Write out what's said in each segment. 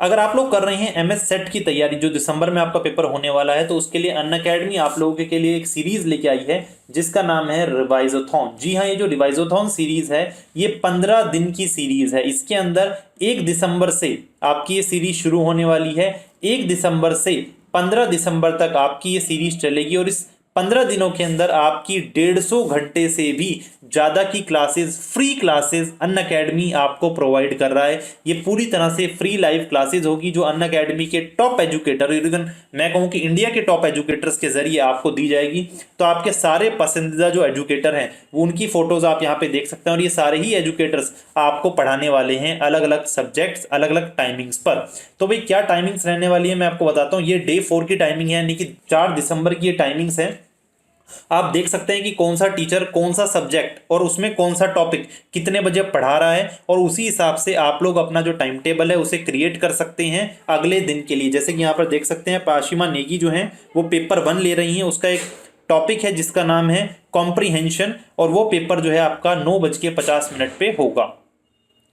अगर आप लोग कर रहे हैं एमएस सेट की तैयारी, जो दिसंबर में आपका पेपर होने वाला है, तो उसके लिए अनअकैडमी आप लोगों के लिए एक सीरीज लेके आई है जिसका नाम है रिवाइजोथॉन। जी हाँ, ये जो रिवाइजोथॉन सीरीज है ये 15 दिन की सीरीज है। इसके अंदर 1 दिसंबर से आपकी ये सीरीज शुरू होने वाली है। 1 दिसंबर से 15 दिसंबर तक आपकी ये सीरीज चलेगी और इस 15 दिनों के अंदर आपकी 150 घंटे से भी ज़्यादा की क्लासेस, फ्री क्लासेस अनअकैडमी आपको प्रोवाइड कर रहा है। ये पूरी तरह से फ्री लाइव क्लासेस होगी जो अनअकैडमी के टॉप एजुकेटर, इवन मैं कहूँ कि इंडिया के टॉप एजुकेटर्स के जरिए आपको दी जाएगी। तो आपके सारे पसंदीदा जो एजुकेटर हैं वो उनकी फोटोज आप यहाँ पे देख सकते हैं और ये सारे ही एजुकेटर्स आपको पढ़ाने वाले हैं अलग अलग सब्जेक्ट्स, अलग अलग टाइमिंग्स पर। तो भाई क्या टाइमिंग्स रहने वाली है मैं आपको बताता हूँ। ये डे 4 की टाइमिंग है, यानी कि 4 दिसंबर की ये टाइमिंग्स है। आप देख सकते हैं कि कौन सा टीचर कौन सा सब्जेक्ट और उसमें कौन सा टॉपिक कितने बजे पढ़ा रहा है, और उसी हिसाब से आप लोग अपना जो टाइम टेबल है उसे क्रिएट कर सकते हैं अगले दिन के लिए। जैसे कि यहाँ पर देख सकते हैं पाशिमा नेगी जो हैं वो पेपर 1 ले रही हैं, उसका एक टॉपिक है जिसका नाम है कॉम्प्रीहेंशन, और वो पेपर जो है आपका 9:50 पे होगा।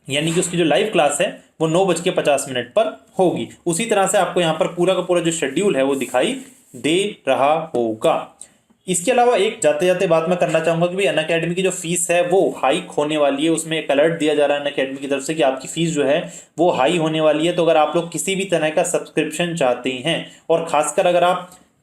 यानी कि उसकी जो लाइव क्लास है वो 9:50 पर होगी। उसी तरह से आपको यहाँ पर पूरा का पूरा जो शेड्यूल है वो दिखाई दे रहा होगा। इसके अलावा एक जाते जाते बात मैं करना चाहूंगा कि भाई अनअकैडमी की जो फीस है वो हाइक होने वाली है। उसमें एक अलर्ट दिया जा रहा है अनअकैडमी की तरफ से कि आपकी फीस जो है वो हाई होने वाली है। तो अगर आप लोग किसी भी तरह का सब्सक्रिप्शन चाहते हैं, और खासकर अगर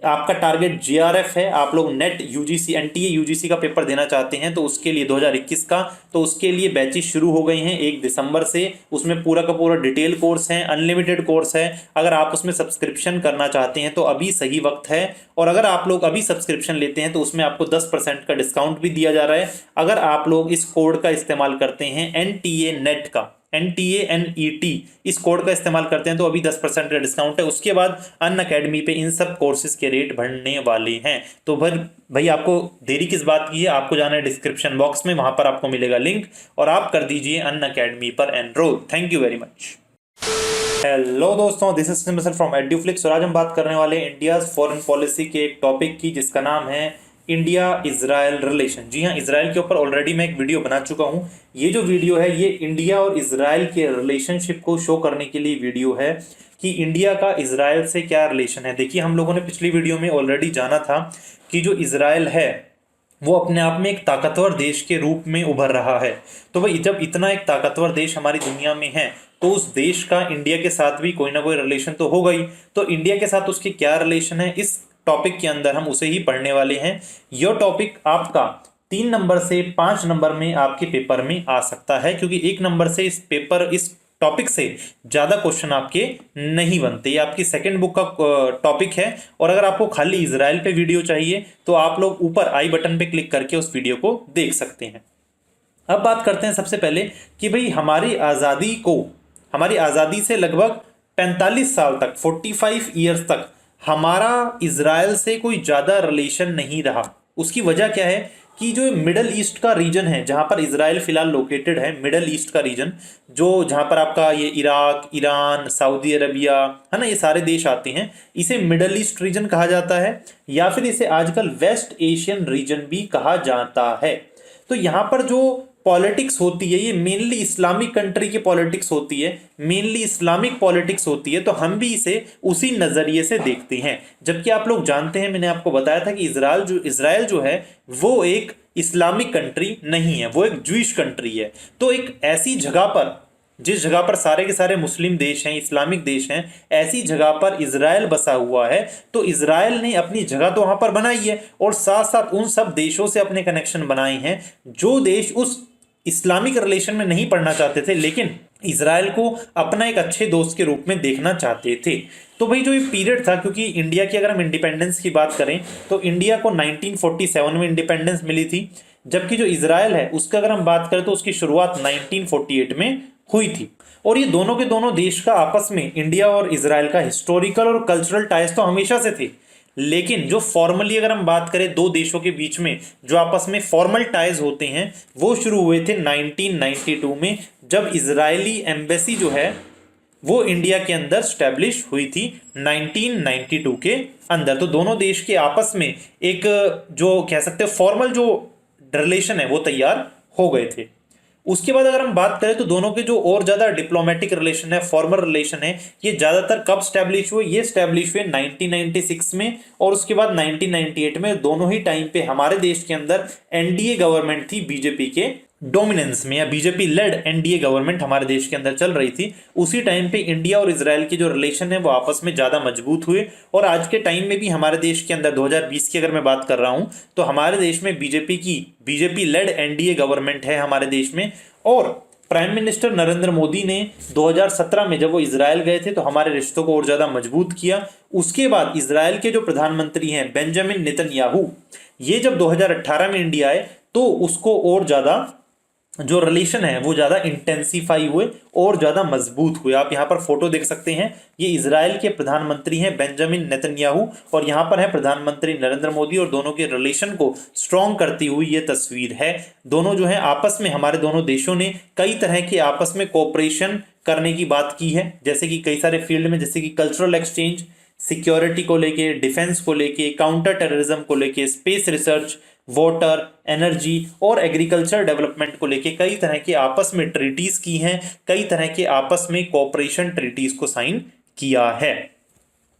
आपका टारगेट जीआरएफ है, आप लोग नेट यूजीसी एनटीए यूजीसी का पेपर देना चाहते हैं, तो उसके लिए 2021 का, तो उसके लिए बैचेस शुरू हो गई हैं 1 दिसंबर से। उसमें पूरा का पूरा डिटेल कोर्स है, अनलिमिटेड कोर्स है। अगर आप उसमें सब्सक्रिप्शन करना चाहते हैं तो अभी सही वक्त है, और अगर आप लोग अभी सब्सक्रिप्शन लेते हैं तो उसमें आपको 10% का डिस्काउंट भी दिया जा रहा है। अगर आप लोग इस कोड का इस्तेमाल करते हैं एनटीए नेट का, NTANET, इस कोड का इस्तेमाल करते हैं तो अभी 10% का डिस्काउंट है। उसके बाद अनअकैडमी पे इन सब कोर्सेज के रेट बढ़ने वाले हैं। तो भाई आपको देरी किस बात की है, आपको जाना है डिस्क्रिप्शन बॉक्स में, वहां पर आपको मिलेगा लिंक, और आप कर दीजिए अनअकैडमी पर enrol. Thank you very much. Hello दोस्तों, दिस इज सिमसल फ्रॉम एड्यूफ्लिक्स, और आज हम बात करने वाले हैं इंडिया फॉरेन पॉलिसी के एक टॉपिक की जिसका नाम है इंडिया इजराइल रिलेशन। जी हाँ, इजराइल के ऊपर ऑलरेडी मैं एक वीडियो बना चुका हूँ। ये जो वीडियो है ये इंडिया और इजराइल के रिलेशनशिप को शो करने के लिए वीडियो है कि इंडिया का इजराइल से क्या रिलेशन है। देखिए, हम लोगों ने पिछली वीडियो में ऑलरेडी जाना था कि जो इजराइल है वो अपने आप में एक ताकतवर देश के रूप में उभर रहा है। तो भाई जब इतना एक ताकतवर देश हमारी दुनिया में है तो उस देश का इंडिया के साथ भी कोई ना कोई रिलेशन तो होगा ही। तो इंडिया के साथ उसकी क्या रिलेशन है, इस टॉपिक के अंदर हम उसे ही पढ़ने वाले हैं। यह टॉपिक आपका 3 नंबर से 5 नंबर में आपके पेपर में आ सकता है, क्योंकि 1 नंबर से इस टॉपिक से ज्यादा क्वेश्चन आपके नहीं बनते। ये आपकी सेकंड बुक का टॉपिक है, और अगर आपको खाली इजराइल पे वीडियो चाहिए तो आप लोग ऊपर आई बटन पे क्लिक करके उस वीडियो को देख सकते हैं। अब बात करते हैं सबसे पहले कि भाई हमारी आज़ादी से लगभग 45 साल तक, 45 ईयर्स तक हमारा इजराइल से कोई ज़्यादा रिलेशन नहीं रहा। उसकी वजह क्या है कि जो मिडल ईस्ट का रीजन है जहाँ पर इजराइल फिलहाल लोकेटेड है, मिडल ईस्ट का रीजन जो जहाँ पर आपका ये इराक, ईरान, सऊदी अरबिया है ना, ये सारे देश आते हैं, इसे मिडल ईस्ट रीजन कहा जाता है, या फिर इसे आजकल वेस्ट एशियन रीजन भी कहा जाता है। तो यहाँ पर जो पॉलिटिक्स होती है ये मेनली इस्लामिक कंट्री की पॉलिटिक्स होती है, मेनली इस्लामिक पॉलिटिक्स होती है, तो हम भी इसे उसी नज़रिए से देखते हैं। जबकि आप लोग जानते हैं, मैंने आपको बताया था कि इजराइल जो है वो एक इस्लामिक कंट्री नहीं है, वो एक ज्यूइश कंट्री है। तो एक ऐसी जगह पर, जिस जगह पर सारे के सारे मुस्लिम देश हैं, इस्लामिक देश हैं, ऐसी जगह पर इजराइल बसा हुआ है। तो इजराइल ने अपनी जगह तो वहां पर बनाई है, और साथ साथ उन सब देशों से अपने कनेक्शन बनाए हैं जो देश उस इस्लामिक रिलेशन में नहीं पढ़ना चाहते थे, लेकिन इजराइल को अपना एक अच्छे दोस्त के रूप में देखना चाहते थे। तो भाई जो ये पीरियड था, क्योंकि इंडिया की अगर हम इंडिपेंडेंस की बात करें तो इंडिया को 1947 में इंडिपेंडेंस मिली थी, जबकि जो इजराइल है उसका अगर हम बात करें तो उसकी शुरुआत 1948 में हुई थी। और ये दोनों के दोनों देश का आपस में, इंडिया और इजराइल का हिस्टोरिकल और कल्चरल टाइज तो हमेशा से थे, लेकिन जो फॉर्मली अगर हम बात करें दो देशों के बीच में जो आपस में फॉर्मल टाइज होते हैं वो शुरू हुए थे 1992 में, जब इजरायली एम्बेसी जो है वो इंडिया के अंदर स्टैब्लिश हुई थी 1992 के अंदर। तो दोनों देश के आपस में एक जो कह सकते हैं फॉर्मल जो रिलेशन है वो तैयार हो गए थे। उसके बाद अगर हम बात करें तो दोनों के जो और ज्यादा डिप्लोमेटिक रिलेशन है, फॉर्मल रिलेशन है, ये ज्यादातर कब स्टैब्लिश हुए? ये स्टैब्लिश हुए 1996 में और उसके बाद 1998 में। दोनों ही टाइम पे हमारे देश के अंदर एनडीए गवर्नमेंट थी, बीजेपी के डोमिनेंस में, या बीजेपी लेड एनडीए गवर्नमेंट हमारे देश के अंदर चल रही थी। उसी टाइम पे इंडिया और इजराइल के जो रिलेशन है वो आपस में ज्यादा मजबूत हुए। और आज के टाइम में भी हमारे देश के अंदर 2020 की अगर मैं बात कर रहा हूं तो हमारे देश में बीजेपी लेड एनडीए गवर्नमेंट है हमारे देश में। और प्राइम मिनिस्टर नरेंद्र मोदी ने 2017 में जब वो इजराइल गए थे तो हमारे रिश्तों को और ज्यादा मजबूत किया। उसके बाद इजराइल के जो प्रधानमंत्री हैं बेंजामिन नेतन्याहू, ये जब 2018 में इंडिया आए तो उसको और ज्यादा जो रिलेशन है वो ज्यादा इंटेंसिफाई हुए और ज्यादा मजबूत हुए। आप यहाँ पर फोटो देख सकते हैं, ये इजराइल के प्रधानमंत्री हैं बेंजामिन नेतन्याहू और यहाँ पर है प्रधानमंत्री नरेंद्र मोदी, और दोनों के रिलेशन को स्ट्रॉन्ग करती हुई ये तस्वीर है। दोनों जो है आपस में, हमारे दोनों देशों ने कई तरह के आपस में कोऑपरेशन करने की बात की है, जैसे कि कई सारे फील्ड में, जैसे कि कल्चरल एक्सचेंज, सिक्योरिटी को लेके, डिफेंस को लेके, काउंटर टेररिज्म को लेके, स्पेस रिसर्च, वाटर, एनर्जी और एग्रीकल्चर डेवलपमेंट को लेके कई तरह के आपस में ट्रीटीज की हैं, कई तरह के आपस में कोऑपरेशन ट्रीटीज को साइन किया है।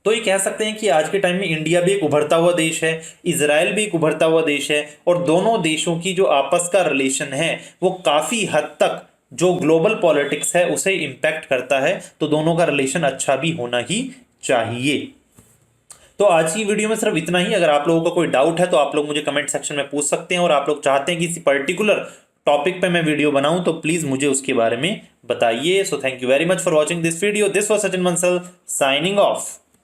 तो ये कह सकते हैं कि आज के टाइम में इंडिया भी एक उभरता हुआ देश है, इजराइल भी एक उभरता हुआ देश है, और दोनों देशों की जो आपस का रिलेशन है वो काफी हद तक जो ग्लोबल पॉलिटिक्स है उसे इंपैक्ट करता है। तो दोनों का रिलेशन अच्छा भी होना ही चाहिए। तो आज की वीडियो में सिर्फ इतना ही। अगर आप लोगों का कोई डाउट है तो आप लोग मुझे कमेंट सेक्शन में पूछ सकते हैं, और आप लोग चाहते हैं कि किसी पर्टिकुलर टॉपिक पे मैं वीडियो बनाऊं तो प्लीज मुझे उसके बारे में बताइए। So thank you very much for watching this video. This was Sachin Bansal signing off.